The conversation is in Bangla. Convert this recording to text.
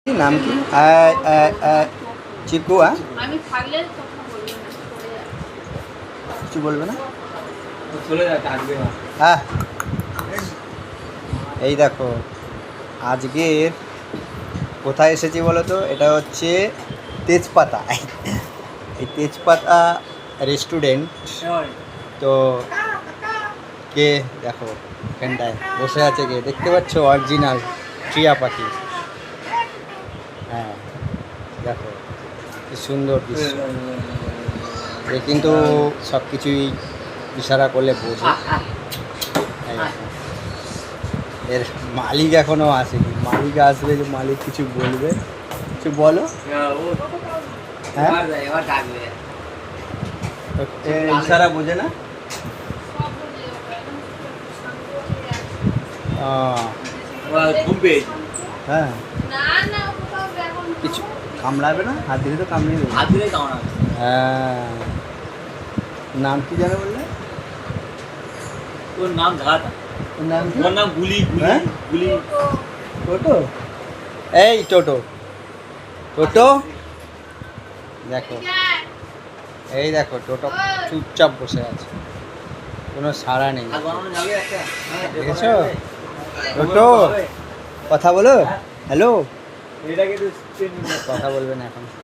কি নাম কি? চিকু। আমি থাকলে কথা বলবো না, চলে যাবে। কিছু বলবে না? চলে যাচ্ছে আসবে না। হ্যাঁ, এই দেখো আজকের কোথায় এসেছি বলো তো? এটা হচ্ছে তেজপাতা। এই তেজপাতা রেস্টুরেন্ট। তো কে দেখো এখানটায় বসে আছে, কে দেখতে পাচ্ছ? অরিজিনাল টিয়া পাখি। হ্যাঁ দেখো কি সুন্দর দৃশ্য। এ কিন্তু সব কিছুই ইশারা করলে বোঝে। এই দেখো। এর মালিক এখনো আসেনি, মালিক আসবে, যে মালিক কিছু বলবে, কিছু বলো। হ্যাঁ, এবার ডাকবে। এ ইশারা বোঝে না। সব বলে যাবে, একদম শান্ত হয়ে আছে। আহ, ঘুম পেয়েছে। হ্যাঁ, না না, কোথাও এখন কিছু কামড়াবে না, হাত দিলে তো কামড়িয়ে দেবে। হাত দিলে কামড়াবে। হ্যাঁ, নাম কি জানো বললে? তোর নাম ধারা। ওর নাম কি? ওর নাম গুলি গুলি হ্যাঁ? গুলি। টোটো। এই টোটো, টোটো দেখো, এই দেখো টোটো চুপচাপ বসে আছে, কোনো সাড়া নেই। আর বানানো যাবে একটা? হ্যাঁ, দেখেছো? টোটো কথা বলো। হ্যালো, এটাকে তো কথা বলবে না এখন।